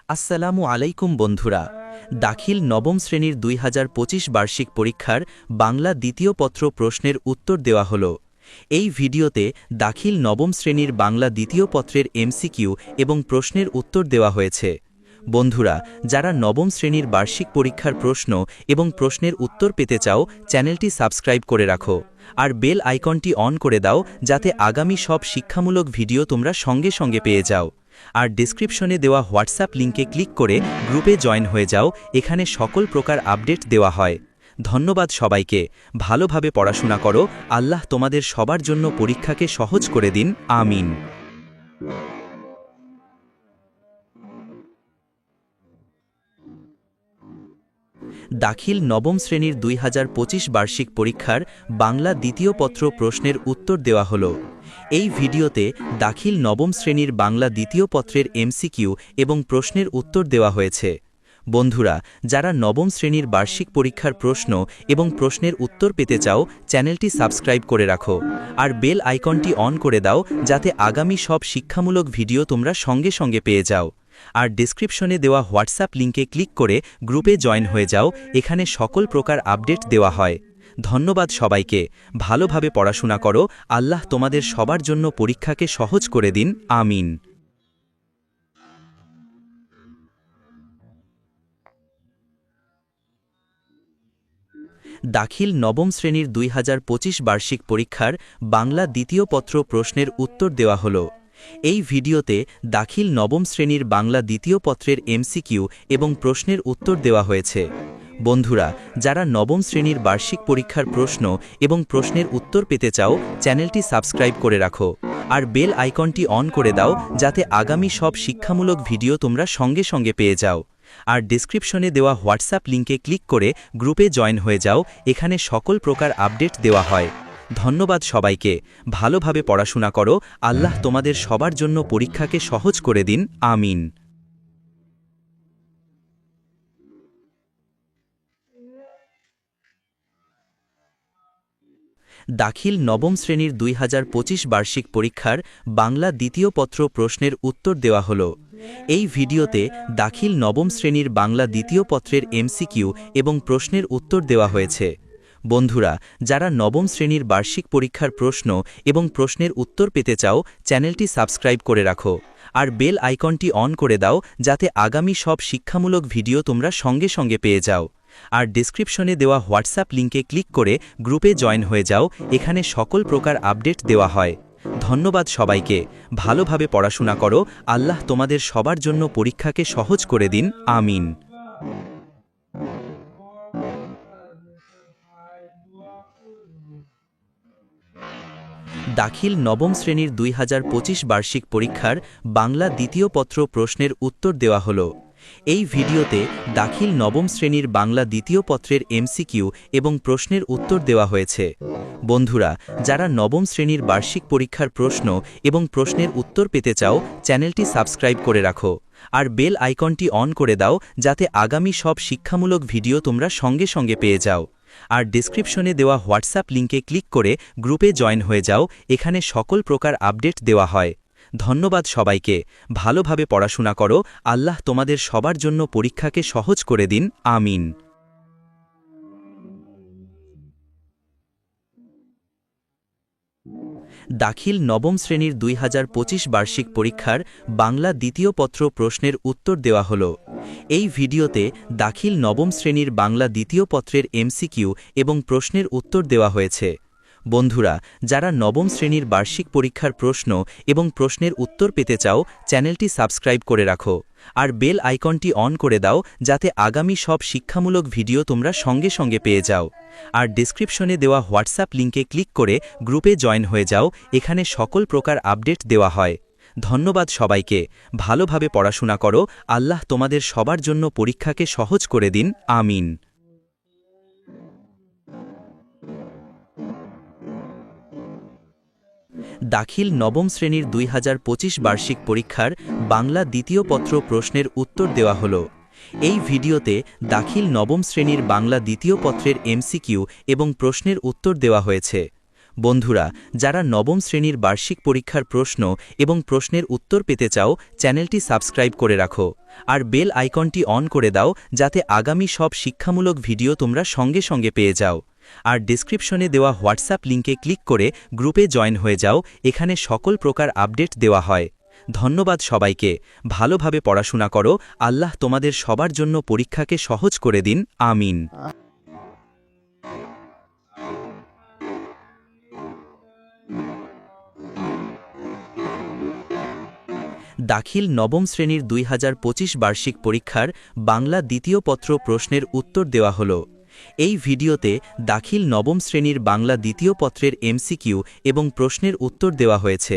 আসসালামু আলাইকুম বন্ধুরা। দাখিল নবম শ্রেণীর ২০২৫ বার্ষিক পরীক্ষার বাংলা দ্বিতীয় পত্র প্রশ্নের উত্তর দেওয়া হলো। এই ভিডিওতে দাখিল নবম শ্রেণীর বাংলা দ্বিতীয় পত্রের এমসিকিউ এবং প্রশ্নের উত্তর দেওয়া হয়েছে। বন্ধুরা, যারা নবম শ্রেণীর বার্ষিক পরীক্ষার প্রশ্ন এবং প্রশ্নের উত্তর পেতে চাও, চ্যানেলটি সাবস্ক্রাইব করে রাখো আর বেল আইকনটি অন করে দাও, যাতে আগামী সব শিক্ষামূলক ভিডিও তোমরা সঙ্গে সঙ্গে পেয়ে যাও। আর ডেসক্রিপশনে দেওয়া হোয়াটসঅ্যাপ লিঙ্কে ক্লিক করে গ্রুপে জয়েন হয়ে যাও, এখানে সকল প্রকার আপডেট দেওয়া হয়। ধন্যবাদ সবাইকে। ভালোভাবে পড়াশোনা করো। আল্লাহ তোমাদের সবার জন্য পরীক্ষাকে সহজ করে দিন। আমিন। দাখিল নবম শ্রেণীর ২০২৫ বার্ষিক পরীক্ষার বাংলা দ্বিতীয় পত্র প্রশ্নের উত্তর দেওয়া হলো। এই ভিডিওতে দাখিল নবম শ্রেণীর বাংলা দ্বিতীয় পত্রের এমসিকিউ এবং প্রশ্নের উত্তর দেওয়া হয়েছে। বন্ধুরা, যারা নবম শ্রেণীর বার্ষিক পরীক্ষার প্রশ্ন এবং প্রশ্নের উত্তর পেতে চাও, চ্যানেলটি সাবস্ক্রাইব করে রাখো আর বেল আইকনটি অন করে দাও, যাতে আগামী সব শিক্ষামূলক ভিডিও তোমরা সঙ্গে সঙ্গে পেয়ে যাও। আর ডেসক্রিপশনে দেওয়া হোয়াটসঅ্যাপ লিঙ্কে ক্লিক করে গ্রুপে জয়েন হয়ে যাও, এখানে সকল প্রকার আপডেট দেওয়া হয়। ধন্যবাদ সবাইকে। ভালোভাবে পড়াশোনা করো। আল্লাহ তোমাদের সবার জন্য পরীক্ষাকে সহজ করে দিন। আমিন। দাখিল নবম শ্রেণীর ২০২৫ বার্ষিক পরীক্ষার বাংলা দ্বিতীয় পত্র প্রশ্নের উত্তর দেওয়া হলো। এই ভিডিওতে দাখিল নবম শ্রেণীর বাংলা দ্বিতীয় পত্রের এমসিকিউ এবং প্রশ্নের উত্তর দেওয়া হয়েছে। বন্ধুরা, যারা নবম শ্রেণীর বার্ষিক পরীক্ষার প্রশ্ন এবং প্রশ্নের উত্তর পেতে চাও, চ্যানেলটি সাবস্ক্রাইব করে রাখো আর বেল আইকনটি অন করে দাও, যাতে আগামী সব শিক্ষামূলক ভিডিও তোমরা সঙ্গে সঙ্গে পেয়ে যাও। আর ডেসক্রিপশনে দেওয়া হোয়াটসঅ্যাপ লিঙ্কে ক্লিক করে গ্রুপে জয়েন হয়ে যাও, এখানে সকল প্রকার আপডেট দেওয়া হয়। ধন্যবাদ সবাইকে। ভালোভাবে পড়াশোনা করো। আল্লাহ তোমাদের সবার জন্য পরীক্ষাকে সহজ করে দিন। আমিন। দাখিল নবম শ্রেণীর ২০২৫ বার্ষিক পরীক্ষার বাংলা দ্বিতীয় পত্র প্রশ্নের উত্তর দেওয়া হলো। এই ভিডিওতে দাখিল নবম শ্রেণীর বাংলা দ্বিতীয় পত্রের এমসিকিউ এবং প্রশ্নের উত্তর দেওয়া হয়েছে। বন্ধুরা, যারা নবম শ্রেণীর বার্ষিক পরীক্ষার প্রশ্ন এবং প্রশ্নের উত্তর পেতে চাও, চ্যানেলটি সাবস্ক্রাইব করে রাখো আর বেল আইকনটি অন করে দাও, যাতে আগামী সব শিক্ষামূলক ভিডিও তোমরা সঙ্গে সঙ্গে পেয়ে যাও। আর ডেসক্রিপশনে দেওয়া হোয়াটসঅ্যাপ লিঙ্কে ক্লিক করে গ্রুপে জয়েন হয়ে যাও, এখানে সকল প্রকার আপডেট দেওয়া হয়। ধন্যবাদ সবাইকে। ভালোভাবে পড়াশোনা করো। আল্লাহ তোমাদের সবার জন্য পরীক্ষাকে সহজ করে দিন। আমিন। দাখিল নবম শ্রেণীর ২০২৫ বার্ষিক পরীক্ষার বাংলা দ্বিতীয় পত্র প্রশ্নের উত্তর দেওয়া হলো। এই ভিডিওতে দাখিল নবম শ্রেণীর বাংলা দ্বিতীয় পত্রের এমসিকিউ এবং প্রশ্নের উত্তর দেওয়া হয়েছে। বন্ধুরা, যারা নবম শ্রেণীর বার্ষিক পরীক্ষার প্রশ্ন এবং প্রশ্নের উত্তর পেতে চাও, চ্যানেলটি সাবস্ক্রাইব করে রাখো আর বেল আইকনটি অন করে দাও, যাতে আগামী সব শিক্ষামূলক ভিডিও তোমরা সঙ্গে সঙ্গে পেয়ে যাও। আর ডেসক্রিপশনে দেওয়া হোয়াটসঅ্যাপ লিঙ্কে ক্লিক করে গ্রুপে জয়েন হয়ে যাও, এখানে সকল প্রকার আপডেট দেওয়া হয়। ধন্যবাদ সবাইকে। ভালোভাবে পড়াশোনা করো। আল্লাহ তোমাদের সবার জন্য পরীক্ষাকে সহজ করে দিন। আমিন। দাখিল নবম শ্রেণীর ২০২৫ বার্ষিক পরীক্ষার বাংলা দ্বিতীয় পত্র প্রশ্নের উত্তর দেওয়া হলো। এই ভিডিওতে দাখিল নবম শ্রেণীর বাংলা দ্বিতীয় পত্রের এমসিকিউ এবং প্রশ্নের উত্তর দেওয়া হয়েছে। বন্ধুরা, যারা নবম শ্রেণীর বার্ষিক পরীক্ষার প্রশ্ন এবং প্রশ্নের উত্তর পেতে চাও, চ্যানেলটি সাবস্ক্রাইব করে রাখো আর বেল আইকনটি অন করে দাও, যাতে আগামী সব শিক্ষামূলক ভিডিও তোমরা সঙ্গে সঙ্গে পেয়ে যাও। আর ডেসক্রিপশনে দেওয়া হোয়াটসঅ্যাপ লিঙ্কে ক্লিক করে গ্রুপে জয়েন হয়ে যাও, এখানে সকল প্রকার আপডেট দেওয়া হয়। ধন্যবাদ সবাইকে। ভালোভাবে পড়াশোনা করো। আল্লাহ তোমাদের সবার জন্য পরীক্ষাকে সহজ করে দিন। আমিন। দাখিল নবম শ্রেণীর ২০২৫ বার্ষিক পরীক্ষার বাংলা দ্বিতীয় পত্র প্রশ্নের উত্তর দেওয়া হলো। এই ভিডিওতে দাখিল নবম শ্রেণীর বাংলা দ্বিতীয় পত্রের এমসিকিউ এবং প্রশ্নের উত্তর দেওয়া হয়েছে। বন্ধুরা, যারা নবম শ্রেণীর বার্ষিক পরীক্ষার প্রশ্ন এবং প্রশ্নের উত্তর পেতে চাও, চ্যানেলটি সাবস্ক্রাইব করে রাখো আর বেল আইকনটি অন করে দাও যাতে আগামী সব শিক্ষামূলক ভিডিও তোমরা সঙ্গে সঙ্গে পেয়ে যাও। আর ডেসক্রিপশনে দেওয়া হোয়াটসঅ্যাপ লিঙ্কে ক্লিক করে গ্রুপে জয়েন হয়ে যাও, এখানে সকল প্রকার আপডেট দেওয়া হয়। ধন্যবাদ সবাইকে। ভালোভাবে পড়াশোনা করো। আল্লাহ তোমাদের সবার জন্য পরীক্ষাকে সহজ করে দিন। আমিন। দাখিল নবম শ্রেণীর 2025 বার্ষিক পরীক্ষার বাংলা দ্বিতীয় পত্র প্রশ্নের উত্তর দেওয়া হল। এই ভিডিওতে দাখিল নবম শ্রেণীর বাংলা দ্বিতীয় পত্রের এমসিকিউ এবং প্রশ্নের উত্তর দেওয়া হয়েছে।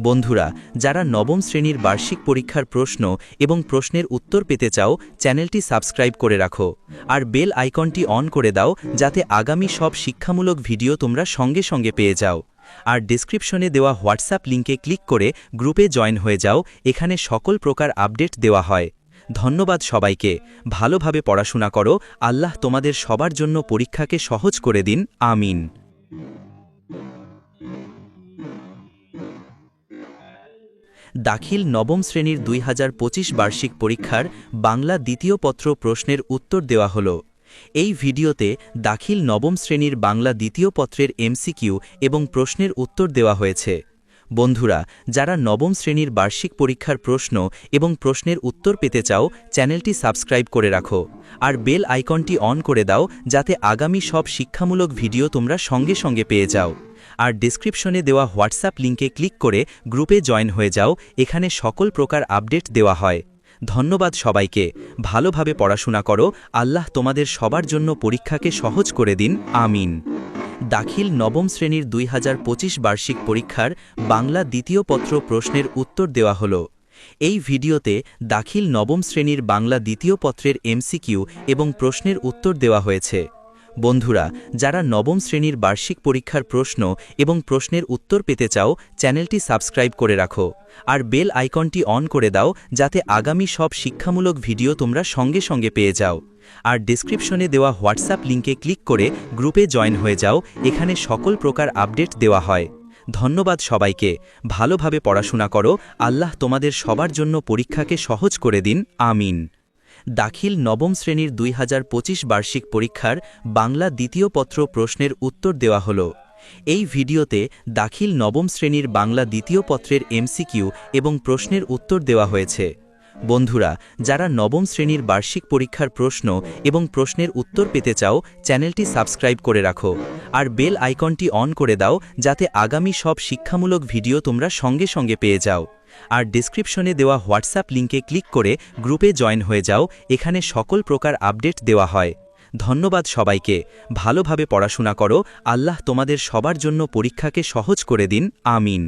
বন্ধুরা, যারা নবম শ্রেণীর বার্ষিক পরীক্ষার প্রশ্ন এবং প্রশ্নের উত্তর পেতে চাও, চ্যানেলটি সাবস্ক্রাইব করে রাখো আর বেল আইকনটি অন করে দাও যাতে আগামী সব শিক্ষামূলক ভিডিও তোমরা সঙ্গে সঙ্গে পেয়ে যাও। আর ডেসক্রিপশনে দেওয়া হোয়াটসঅ্যাপ লিঙ্কে ক্লিক করে গ্রুপে জয়েন হয়ে যাও, এখানে সকল প্রকার আপডেট দেওয়া হয়। ধন্যবাদ সবাইকে। ভালোভাবে পড়াশোনা করো। আল্লাহ তোমাদের সবার জন্য পরীক্ষাকে সহজ করে দিন। আমিন। দাখিল নবম শ্রেণীর 2025 বার্ষিক পরীক্ষার বাংলা দ্বিতীয় পত্র প্রশ্নের উত্তর দেওয়া হল। এই ভিডিওতে দাখিল নবম শ্রেণীর বাংলা দ্বিতীয় পত্রের এমসিকিউ এবং প্রশ্নের উত্তর দেওয়া হয়েছে। বন্ধুরা, যারা নবম শ্রেণীর বার্ষিক পরীক্ষার প্রশ্ন এবং প্রশ্নের উত্তর পেতে চাও, চ্যানেলটি সাবস্ক্রাইব করে রাখো আর বেল আইকনটি অন করে দাও যাতে আগামী সব শিক্ষামূলক ভিডিও তোমরা সঙ্গে সঙ্গে পেয়ে যাও। আর ডেসক্রিপশনে দেওয়া হোয়াটসঅ্যাপ লিঙ্কে ক্লিক করে গ্রুপে জয়েন হয়ে যাও, এখানে সকল প্রকার আপডেট দেওয়া হয়। ধন্যবাদ সবাইকে। ভালোভাবে পড়াশোনা করো। আল্লাহ তোমাদের সবার জন্য পরীক্ষাকে সহজ করে দিন। আমিন। দাখিল নবম শ্রেণীর 2025 বার্ষিক পরীক্ষার বাংলা দ্বিতীয় পত্র প্রশ্নের উত্তর দেওয়া হল। এই ভিডিওতে দাখিল নবম শ্রেণীর বাংলা দ্বিতীয় পত্রের এমসিকিউ এবং প্রশ্নের উত্তর দেওয়া হয়েছে। বন্ধুরা, যারা নবম শ্রেণীর বার্ষিক পরীক্ষার প্রশ্ন এবং প্রশ্নের উত্তর পেতে চাও, চ্যানেলটি সাবস্ক্রাইব করে রাখো আর বেল আইকনটি অন করে দাও যাতে আগামী সব শিক্ষামূলক ভিডিও তোমরা সঙ্গে সঙ্গে পেয়ে যাও। আর ডেসক্রিপশনে দেওয়া হোয়াটসঅ্যাপ লিঙ্কে ক্লিক করে গ্রুপে জয়েন হয়ে যাও, এখানে সকল প্রকার আপডেট দেওয়া হয়। ধন্যবাদ সবাইকে। ভালোভাবে পড়াশোনা করো। আল্লাহ তোমাদের সবার জন্য পরীক্ষাকে সহজ করে দিন। আমিন। দাখিল নবম শ্রেণীর 2025 বার্ষিক পরীক্ষার বাংলা দ্বিতীয় পত্র প্রশ্নের উত্তর দেওয়া হল। এই ভিডিওতে দাখিল নবম শ্রেণীর বাংলা দ্বিতীয় পত্রের এমসিকিউ এবং প্রশ্নের উত্তর দেওয়া হয়েছে। বন্ধুরা, যারা নবম শ্রেণীর বার্ষিক পরীক্ষার প্রশ্ন এবং প্রশ্নের উত্তর পেতে চাও, চ্যানেলটি সাবস্ক্রাইব করে রাখো আর বেল আইকনটি অন করে দাও যাতে আগামী সব শিক্ষামূলক ভিডিও তোমরা সঙ্গে সঙ্গে পেয়ে যাও। আর ডেসক্রিপশনে দেওয়া হোয়াটসঅ্যাপ লিঙ্কে ক্লিক করে গ্রুপে জয়েন হয়ে যাও, এখানে সকল প্রকার আপডেট দেওয়া হয়। ধন্যবাদ সবাইকে। ভালোভাবে পড়াশোনা করো। আল্লাহ তোমাদের সবার জন্য পরীক্ষাকে সহজ করে দিন। আমিন।